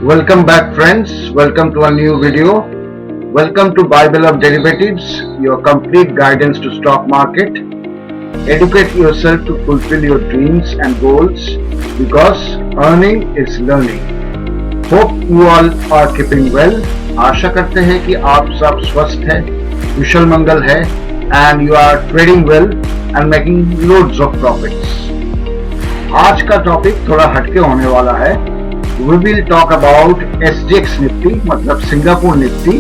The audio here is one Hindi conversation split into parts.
Welcome back, friends. Welcome to a new video. Welcome to Bible of Derivatives, your complete guidance to stock market. Educate yourself to fulfill your dreams and goals because earning is learning. Hope you all are keeping well. आशा करते हैं कि आप सब स्वस्थ हैं, कुशल मंगल है, and you are trading well and making loads of profits. आज का टॉपिक थोड़ा हटके होने वाला है. We will talk about SGX Nifty मतलब सिंगापुर निफ्टी.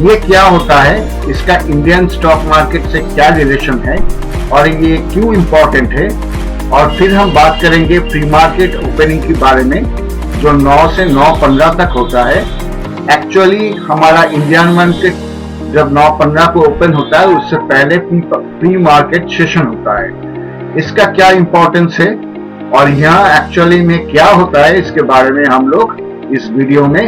ये क्या होता है, इसका इंडियन स्टॉक मार्केट से क्या रिलेशन है और ये क्यों इम्पोर्टेंट है. और फिर हम बात करेंगे प्री मार्केट ओपनिंग के बारे में जो 9 से 9:15 तक होता है. एक्चुअली हमारा इंडियन मार्केट जब 9:15 को ओपन होता है उससे पहले प्री मार्केट सेशन होता है. इसका क्या इम्पोर्टेंस है और यहाँ एक्चुअली में क्या होता है इसके बारे में हम लोग इस वीडियो में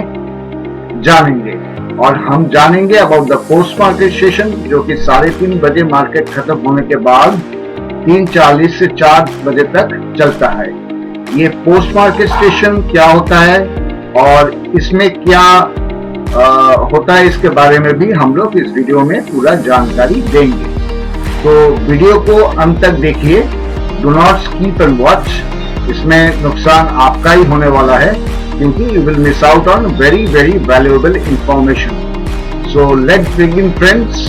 जानेंगे. और हम जानेंगे about the post market session जो कि 3:30 बजे मार्केट खत्म होने के बाद 3:40 से 4 बजे तक चलता है. ये पोस्ट मार्केट सेशन क्या होता है और इसमें क्या होता है इसके बारे में भी हम लोग इस वीडियो में पूरा जानकारी देंगे. तो वीडियो को अंत तक देखिए. Do not skip and watch. इसमें नुकसान आपका ही होने वाला है क्योंकि you will miss out on very very valuable information. So let's begin friends.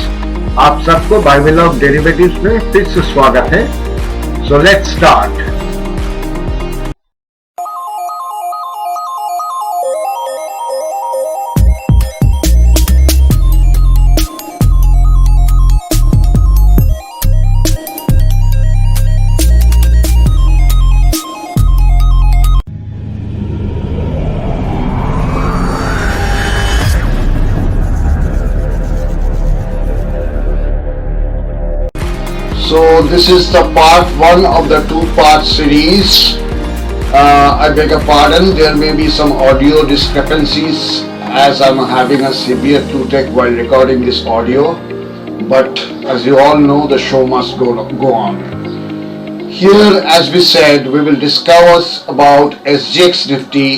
आप सबको बाइबल ऑफ डेरिवेटिव्स में फिर से स्वागत है. So let's start. So this is the part 1 of the 2-part series. I beg your pardon, there may be some audio discrepancies as I'm having a severe toothache while recording this audio. But as you all know, the show must go on. Here, as we said, we will discuss about SGX Nifty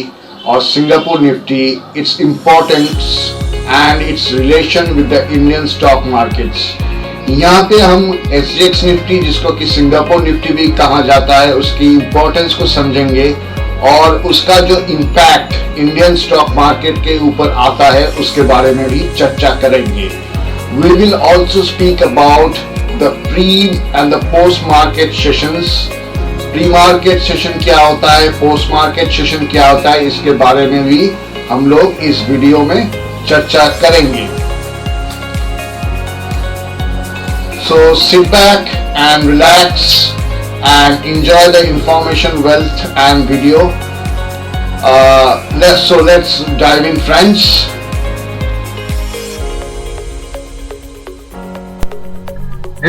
or Singapore Nifty, its importance and its relation with the Indian stock markets. यहाँ पे हम SGX निफ्टी जिसको कि सिंगापुर निफ्टी भी कहा जाता है उसकी इम्पोर्टेंस को समझेंगे और उसका जो इम्पैक्ट इंडियन स्टॉक मार्केट के ऊपर आता है उसके बारे में भी चर्चा करेंगे. We will also speak about the pre and the post market sessions. Pre market session क्या होता है, पोस्ट मार्केट सेशन क्या होता है, इसके बारे में भी हम लोग इस वीडियो में चर्चा करेंगे. So sit back and relax and enjoy the information wealth and video. Let's dive in, friends.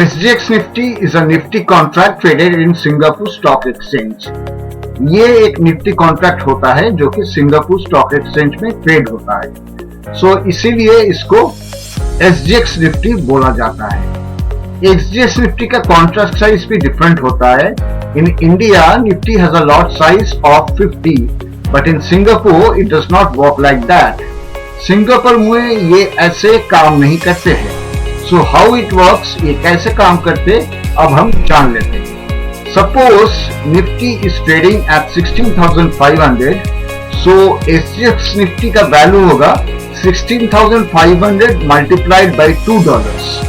SGX Nifty is a Nifty contract traded in Singapore Stock Exchange. ये एक निफ्टी कॉन्ट्रैक्ट होता है जो कि सिंगापुर स्टॉक एक्सचेंज में ट्रेड होता है. सो इसीलिए इसको SGX निफ्टी बोला जाता है. SGX निफ्टी का कॉन्ट्रैक्ट साइज भी डिफरेंट होता है. In India Nifty has a lot size of 50 but in Singapore it does not work like that. Singapore में ये ऐसे काम नहीं करते हैं. सो हाउ इट वर्क्स, ये कैसे काम करते अब हम जान लेते हैं. Suppose Nifty is trading at 16,500. So SGX Nifty का वैल्यू होगा 16,500 multiplied by $2.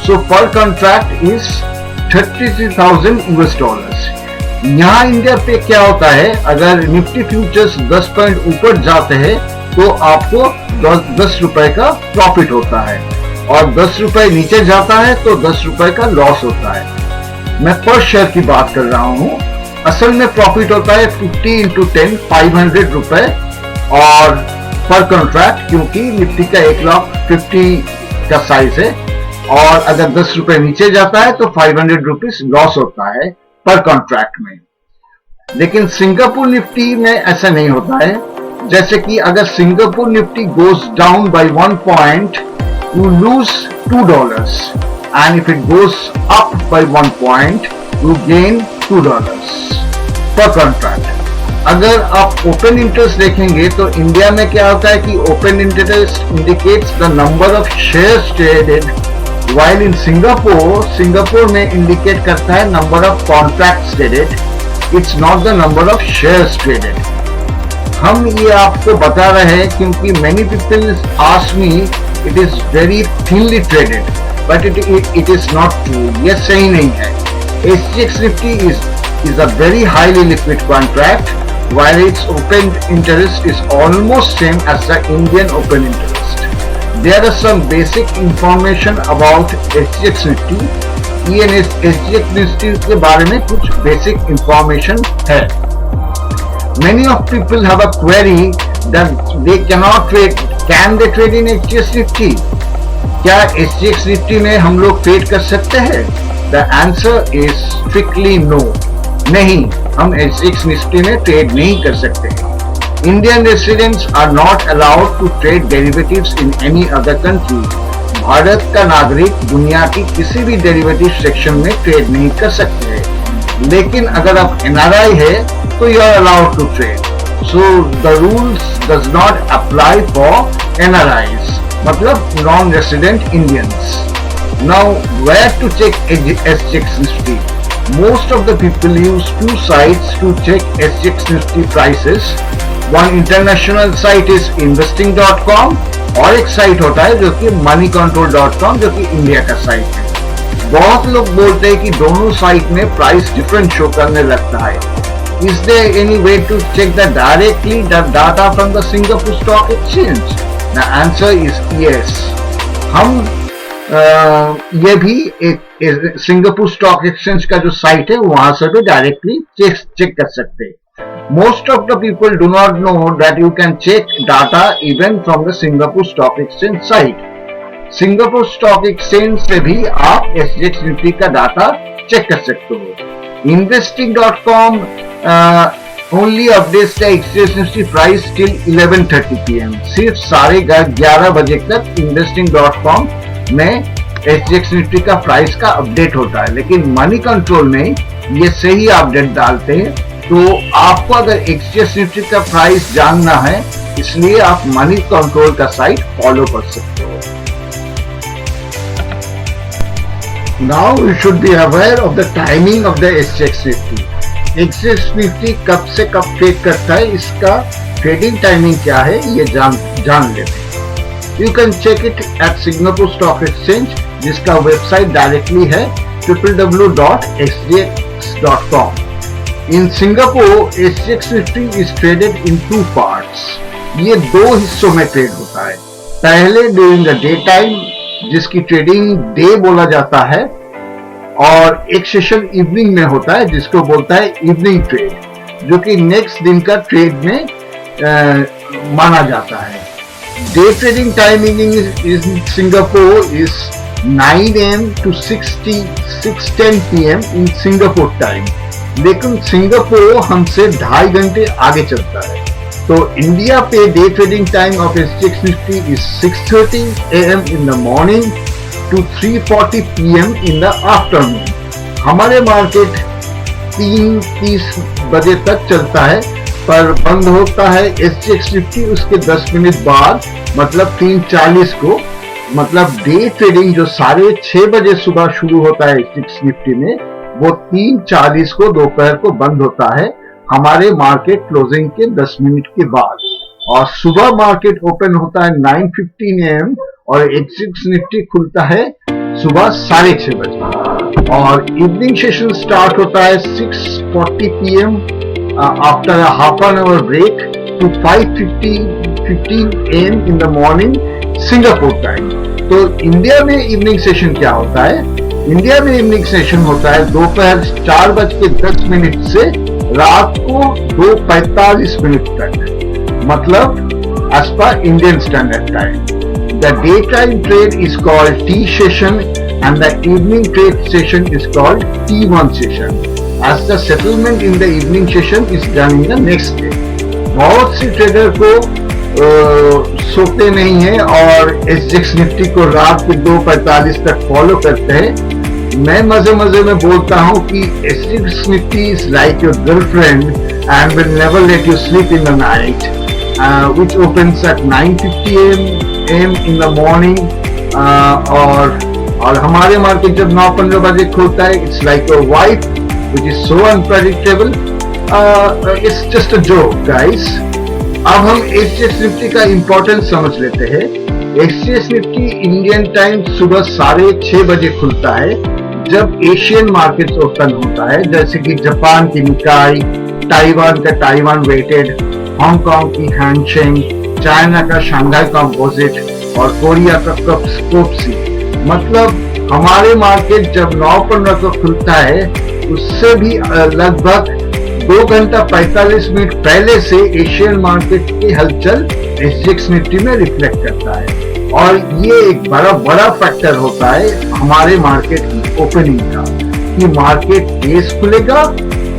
So per contract is $33,000. यहाँ इंडिया पे क्या होता है, अगर निफ्टी फ्यूचर्स 10 पॉइंट ऊपर जाते हैं तो आपको 10 रुपए का प्रॉफिट होता है और 10 रुपए नीचे जाता है तो 10 रुपए का लॉस होता है. मैं पर शेयर की बात कर रहा हूँ. असल में प्रॉफिट होता है 50 into 10 500 रुपए और पर कॉन्ट्रैक्ट क्योंकि निफ्टी का 1,50,000 का साइज है और अगर 10 रुपए नीचे जाता है तो 500 रुपीज लॉस होता है पर कॉन्ट्रैक्ट में. लेकिन सिंगापुर निफ्टी में ऐसा नहीं होता है. जैसे कि अगर Singapore Nifty goes down by 1 point you lose $2 and if it goes up by 1 point you gain $2 पर कॉन्ट्रैक्ट. अगर आप ओपन इंटरेस्ट देखेंगे तो इंडिया में क्या होता है कि open interest indicates the number of shares traded, while in Singapore में इंडिकेट करता है number of contracts traded, it's not the number of shares traded. हम ये आपको बता रहे हैं क्योंकि many people ask me it is very thinly traded, but it is not true। ये सही नहीं है। SGX Nifty is a very highly liquid contract, while its open interest is almost same as the Indian open interest। There are some basic information about SGX Nifty। SGX Nifty के बारे में कुछ basic information है। Many of people have a query that they cannot trade। Can they trade in SGX Nifty? क्या SGX Nifty में हम लोग ट्रेड कर सकते हैं? The answer is strictly no। नहीं, हम SGX Nifty में ट्रेड नहीं कर सकते। Indian residents are not allowed to trade derivatives in any other country। Bharat का नागरिक दुनिया की किसी भी डेरिवेटिव सेक्शन में ट्रेड नहीं कर सकते हैं, लेकिन अगर आप NRI है तो you are allowed to trade। So the rules does not apply for NRIs, मतलब non-resident Indians। Now where to check SGX Nifty? Most of the people use two sites to check SGX Nifty prices। One international site is investing.com और एक साइट होता है जो कि moneycontrol.com जो कि इंडिया का साइट है। बहुत लोग बोलते हैं कि दोनों साइट में प्राइस डिफरेंट शो करने लगता है। Is there any way to check that directly the data from the Singapore Stock Exchange? The answer is yes। हम ये भी एक सिंगापुर स्टॉक एक्सचेंज का जो साइट है वहां से भी डायरेक्टली चेक कर सकते हैं। Most of the people do not know that you can check data even from the Singapore stock exchange site. Singapore stock exchange से भी आप SGX Nifty का डाटा चेक कर सकते हो। Investing.com only updates the SGX Nifty price till 11:30 PM। सिर्फ 11:30 बजे तक Investing.com में SGX Nifty का प्राइस का अपडेट होता है, लेकिन मनी कंट्रोल में ये सही अपडेट डालते हैं। तो आपको अगर SGX Nifty का प्राइस जानना है, इसलिए आप मनी कंट्रोल का साइट फॉलो कर सकते हो। Now you should be aware of the timing of the SGX Nifty। SGX Nifty कब से कब ट्रेड करता है, इसका ट्रेडिंग टाइमिंग क्या है ये जान लेते हैं। You can check it at Singapore Stock Exchange, जिसका वेबसाइट डायरेक्टली है www.sgx.com। In Singapore, SGX Nifty is traded in two parts। ये दो हिस्सों में ट्रेड होता है। पहले ड्यूरिंग द डे टाइम, जिसकी ट्रेडिंग डे बोला जाता है, और एक सेशन इवनिंग में होता है जिसको बोलता है इवनिंग ट्रेड, जो कि नेक्स्ट दिन का ट्रेड में माना जाता है। Day trading timing in Singapore is 9 AM to 6:10 PM in Singapore time। लेकिन सिंगापुर हमसे 2.5 घंटे आगे चलता है। तो इंडिया पे day trading time of SGX Nifty is 6:30 AM in the morning to 3:40 PM in the afternoon। हमारे मार्केट 3:30 बजे तक चलता है, पर बंद होता है SGX Nifty उसके 10 मिनट बाद, मतलब 3:40 को। मतलब डे ट्रेडिंग जो 6:30 बजे सुबह शुरू होता है SGX Nifty में, वो 3:40 को दोपहर को बंद होता है हमारे मार्केट क्लोजिंग के 10 मिनट के बाद। और सुबह मार्केट ओपन होता है 9:15 AM और SGX Nifty खुलता है सुबह 6:30 बजे। और इवनिंग सेशन स्टार्ट होता है 6:40 PM after a half an hour break to 5:15 AM in the morning Singapore time। तो इंडिया में इवनिंग सेशन क्या होता है? इंडिया में इवनिंग सेशन होता है दोपहर 4:10 से रात को 2:45 तक, मतलब as per Indian Standard Time। The daytime trade is called T session and the evening trade session is called T1 session, as the settlement in the evening session is done in the next day। बहुत सी ट्रेडर को सोते नहीं है और SGX Nifty को रात के 2:45 तक फॉलो करते हैं। मैं मजे मजे में बोलता हूँ कि SGX Nifty is like your girlfriend and will never let you sleep in the night, which opens at 9:50 a.m. in the morning, और हमारे मार्केट जब 9:15 बजे खुलता है, it's like a wife which is so unpredictable. It's just a joke, guys. अब हम एचजीएक्स निफ्टी का इम्पोर्टेंस समझ लेते हैं. एचजीएक्स निफ्टी इंडियन टाइम सुबह 6:30 बजे खुलता है, जब एशियन मार्केट ओपन होता है, जैसे कि जापान की निकाई, ताइवान का ताइवान वेटेड, हांगकांग की हैंगसेंग, चाइना का शंघाई कंपोजिट और कोरिया का कोप्सी. मतलब हमारे मार्केट जब 9:15 को खुलता है, उससे भी लगभग 2 घंटा 45 मिनट पहले से एशियन मार्केट की हलचल एसजीएक्स निफ्टी में रिफ्लेक्ट करता है. और ये एक बड़ा फैक्टर होता है हमारे मार्केट की ओपनिंग का, कि मार्केट तेज खुलेगा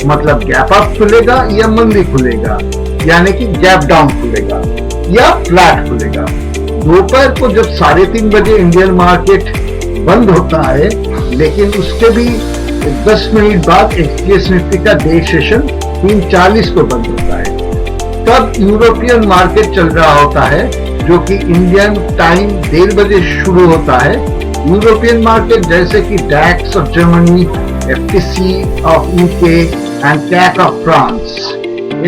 मतलब गैप अप खुलेगा या मंदी खुलेगा, यानी कि गैप डाउन खुलेगा या फ्लैट खुलेगा. दोपहर को जब 3:30 बजे इंडियन मार्केट बंद होता है, लेकिन उसके भी 10 मिनट बाद एचजीएक्स निफ्टी का डे सेशन 3:40 को बंद होता है. तब यूरोपियन मार्केट चल रहा होता है, जो कि इंडियन टाइम 1:30 बजे शुरू होता है. यूरोपियन मार्केट जैसे कि DAX of Germany, FTC of UK and CAC of France.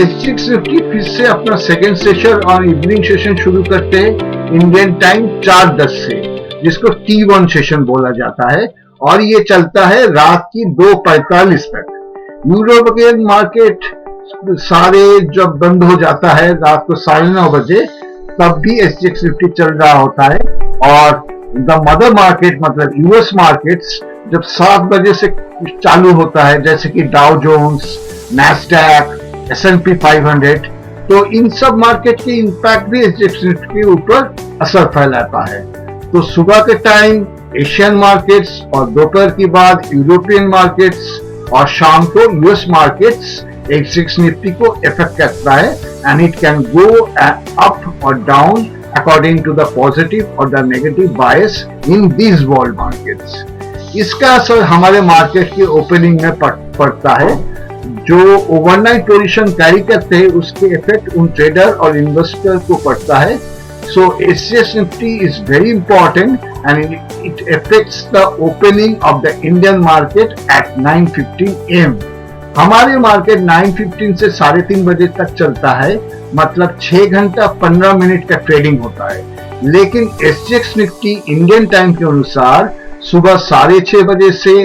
HGX Nifty फिर से अपना सेकेंड सेशन और इवनिंग सेशन शुरू करते हैं इंडियन टाइम 4:10 से, जिसको T1 सेशन बोला जाता है, और ये चलता है रात की 2:45 तक. यूरोपियन मार्केट सारे जब बंद हो जाता है रात को 9:30 बजे, तब भी एसजीएक्स निफ्टी चल रहा होता है. और द मदर मार्केट मतलब यूएस मार्केट्स जब 7 बजे से चालू होता है, जैसे कि डाउ जोन्स, नैस्डैक, S&P 500, तो इन सब मार्केट के इंपैक्ट भी एसजीएक्स निफ्टी के ऊपर असर फैलाता है. तो सुबह के टाइम एशियन मार्केट्स और दोपहर के बाद यूरोपियन मार्केट्स और शाम को यूएस मार्केट्स एचजीएक्स निफ्टी को इफेक्ट करता है, and it can go up और down according to the positive और the negative bias in these world markets. इसका असर हमारे मार्केट के ओपनिंग में पड़ता है. जो ओवरनाइट पोजीशन कैरी करते हैं, उसके इफेक्ट उन ट्रेडर और इन्वेस्टर को पड़ता है. So SGX Nifty is very important and it affects the opening of the Indian market at 9:15 AM. हमारे मार्केट 9:15 से 3:30 बजे तक चलता है, मतलब 6 घंटा 15 मिनट का ट्रेडिंग होता है. लेकिन SGX निफ्टी इंडियन टाइम के अनुसार सुबह 6:30 बजे से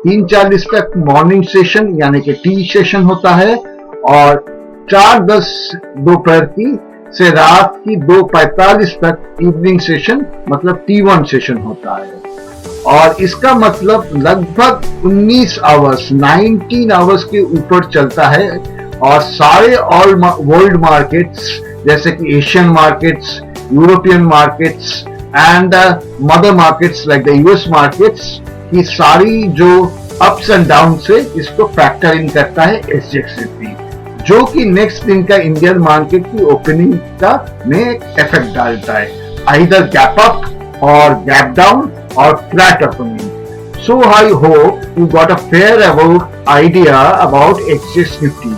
3:40 तक मॉर्निंग सेशन यानी कि टी सेशन होता है, और 4:10 दोपहर की से रात की 2:45 तक इवनिंग सेशन मतलब T1 सेशन होता है. और इसका मतलब लगभग 19 आवर्स 19 आवर्स के ऊपर चलता है. और सारे ऑल वर्ल्ड मार्केट्स जैसे कि Asian markets, European markets and mother markets like the US markets की सारी जो अप्स एंड डाउन से इसको फैक्टर इन करता है एसजीएक्स निफ्टी, जो कि नेक्स्ट दिन का इंडियन मार्केट की ओपनिंग का में इफेक्ट डालता है, आइदर गैप अप और गैप डाउन और flat opening. So I hope you got a fair idea about HGX Nifty.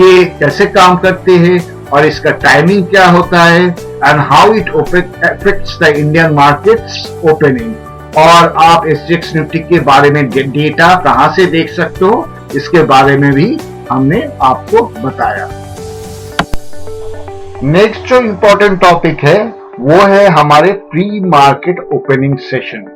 ये कैसे काम करते हैं और इसका टाइमिंग क्या होता है, and how it affects the Indian markets opening. और आप एचजीएक्स निफ्टी के बारे में डेटा कहां से देख सकते हो, इसके बारे में भी हमने आपको बताया. नेक्स्ट जो इंपॉर्टेंट टॉपिक है वो है हमारे pre market opening session.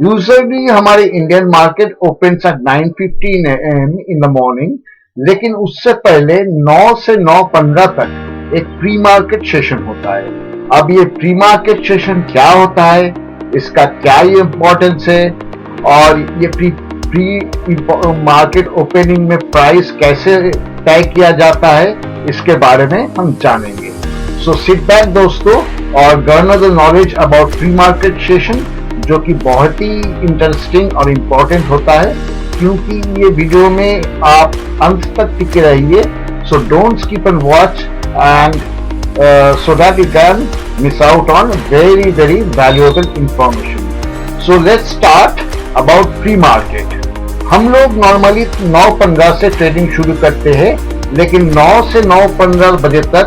Usually हमारे Indian market opens at 9:15 AM in the morning, लेकिन उससे पहले 9 से 9:15 तक एक प्री मार्केट सेशन होता है. अब ये प्री मार्केट सेशन क्या होता है, इसका क्या ये इंपॉर्टेंस है, और ये प्री मार्केट ओपनिंग में प्राइस कैसे तय किया जाता है, इसके बारे में हम जानेंगे. सो सिट बैक दोस्तों और Garner the knowledge about pre market session, जो कि बहुत ही इंटरेस्टिंग और इम्पोर्टेंट होता है, क्योंकि ये वीडियो में आप अंत तक टिके रहिए. So don't skip and watch and so that you can miss out on very valuable information. So let's start about pre-market. हम लोग नॉर्मली 9:15 से ट्रेडिंग शुरू करते हैं, लेकिन 9 से 9:15 बजे तक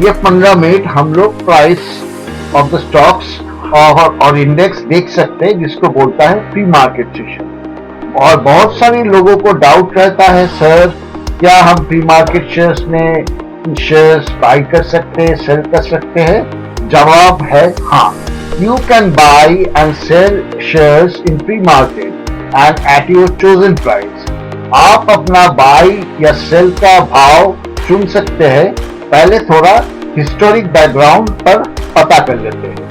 ये 15 मिनट हम लोग प्राइस ऑफ द स्टॉक्स और इंडेक्स देख सकते हैं, जिसको बोलता है प्री मार्केट सेशन। और बहुत सारे लोगों को डाउट रहता है, सर क्या हम प्री मार्केट शेयर्स में शेयर्स बाई कर सकते हैं, सेल कर सकते हैं? जवाब है हाँ। You can buy and sell shares in pre market and at your chosen price. आप अपना बाई या सेल का भाव चुन सकते हैं। पहले थोड़ा हिस्टोरिक बैकग्राउंड पर पता कर लेते हैं।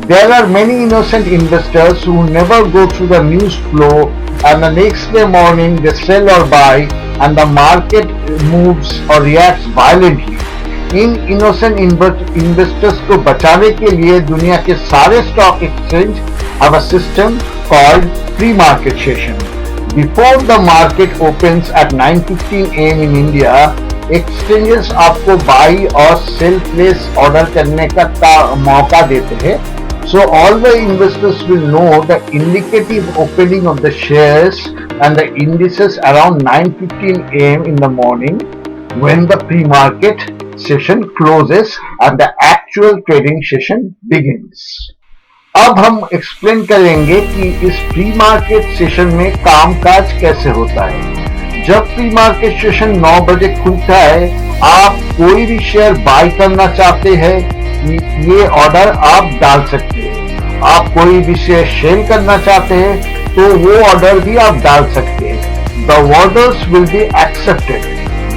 There are many innocent investors who never go through the news flow and the next day morning they sell or buy and the market moves or reacts violently. In innocent investors को बचाने के लिए दुनिया के सारे stock exchange have a system called pre-market session. Before the market opens at 9:15 AM in India, exchanges आपको buy और sell place order करने का मौका देते हैं. So all the investors will know the indicative opening of the shares and the indices around 9:15 AM in the morning when the pre-market session closes and the actual trading session begins. अब हम एक्सप्लेन करेंगे कि इस प्री मार्केट सेशन में कामकाज कैसे होता है। जब प्री मार्केट सेशन 9 बजे खुलता है, आप कोई भी शेयर बाय करना चाहते हैं, ये ऑर्डर आप डाल सकते हैं। आप कोई भी शेयर सेल करना चाहते हैं तो वो ऑर्डर भी आप डाल सकते हैं। The orders will be accepted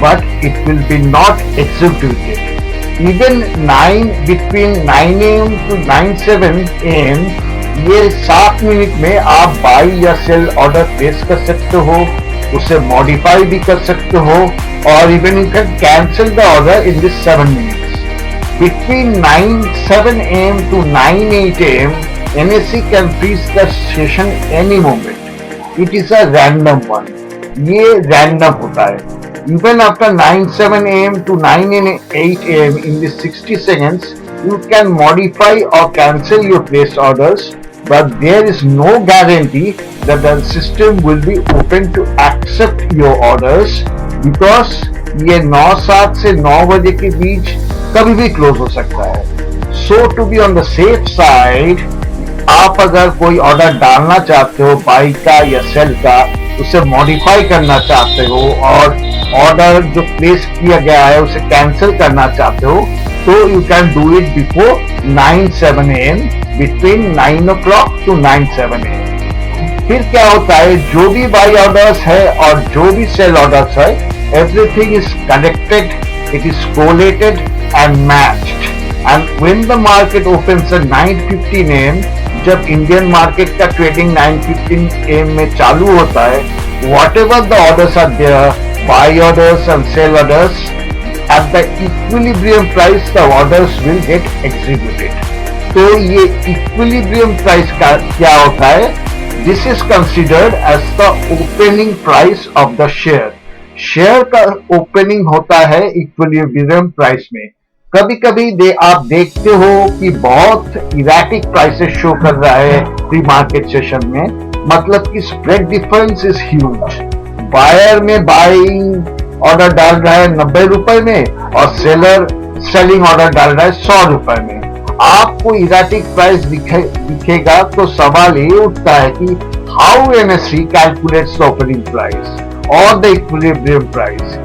but it will be not executed. Even between 9 AM to 9:07 AM ये 7 मिनट में आप बाई या सेल ऑर्डर प्लेस कर सकते हो, उसे मॉडिफाई भी कर सकते हो और even you can cancel the order in this 7 minutes. Between 9:07 AM to 9:08 AM, NSE can freeze the session any moment. It is a random one. ये random होता है. Even after 9:07 AM to 9:08 AM in the 60 seconds, you can modify or cancel your placed orders, but there is no guarantee that the system will be open to accept your orders because ये 9:07 से 9 बजे के बीच कभी भी क्लोज हो सकता है। So to be on the safe side, आप अगर कोई ऑर्डर डालना चाहते हो बाई का या सेल का, उसे मॉडिफाई करना चाहते हो और ऑर्डर जो प्लेस किया गया है उसे कैंसिल करना चाहते हो, तो you can do it before 9:07 AM, between 9 o'clock to 9:07 AM। फिर क्या होता है, जो भी बाई ऑर्डर्स है और जो भी सेल ऑर्डर्स है, everything is connected, it is correlated and matched. And when the market opens at 9:15 AM, जब इंडियन मार्केट का ट्रेडिंग 9:15 AM में चालू होता है, whatever the orders are there, buy orders and sell orders, at the equilibrium price the orders will get executed. तो ये equilibrium price का क्या होता है? This is considered as the opening price of the share. Share का ओपनिंग होता है इक्विलिब्रियम प्राइस में। कभी कभी आप देखते हो कि बहुत इराटिक प्राइसेस शो कर रहा है प्री मार्केट सेशन में, मतलब कि spread difference is huge. Buyer में बाइंग ऑर्डर डाल रहा है 90 रुपए में और सेलर सेलिंग ऑर्डर डाल रहा है 100 रुपए में। आपको इराटिक प्राइस दिखेगा तो सवाल ये उठता है कि how NSE calculates the opening price और द इक्विलिब्रियम प्राइस।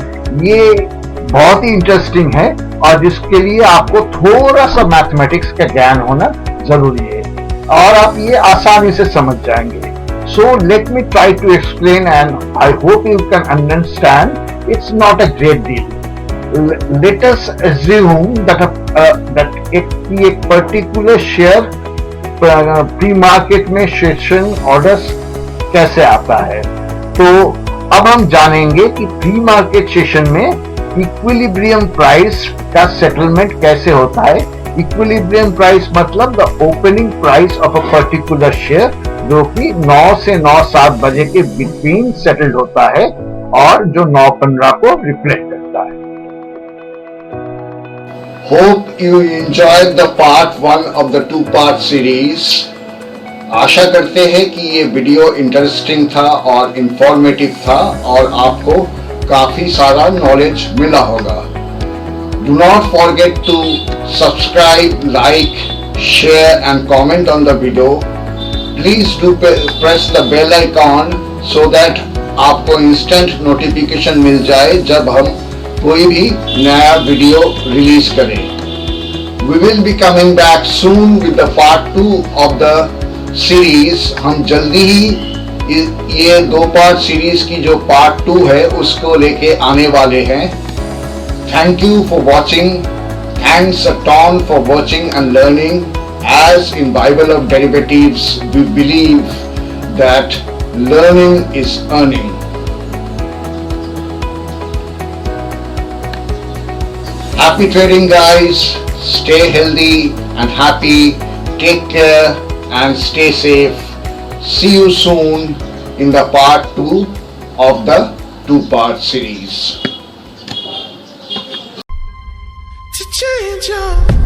ये बहुत ही इंटरेस्टिंग है और जिसके लिए आपको थोड़ा सा मैथमेटिक्स का ज्ञान होना जरूरी है और आप ये आसानी से समझ जाएंगे। So let me try to explain and I hope you can understand. It's not a great deal. Let us assume that एक पर्टिकुलर शेयर प्री मार्केट में सेशन ऑर्डर्स कैसे आता है। तो अब हम जानेंगे कि प्री मार्केट सेशन में इक्विलिब्रियम प्राइस का सेटलमेंट कैसे होता है। इक्विलिब्रियम प्राइस मतलब the opening price of a particular share, जो कि 9 से 9:07 बजे के बिटवीन सेटल्ड होता है और जो 9:15 को रिफ्लेक्ट करता है। Hope you enjoyed the part 1 of the 2-part series. आशा करते हैं कि ये वीडियो इंटरेस्टिंग था और इंफॉर्मेटिव था और आपको काफी सारा नॉलेज मिला होगा। Do not forget to subscribe, like, share and comment on the video. Please do press the bell icon so that आपको instant notification मिल जाए जब हम कोई भी नया वीडियो रिलीज करें। We will be coming back soon with the part 2 of the series. हम जल्दी ही ये 2 पार्ट सीरीज की जो पार्ट 2 है उसको लेके आने वाले हैं। Thank you for watching. Thanks a ton for watching and learning. As in Bible of Derivatives, we believe that learning is earning. Happy trading, guys. Stay healthy and happy. Take care and stay safe. See you soon in the part 2 of the 2-part series. To change your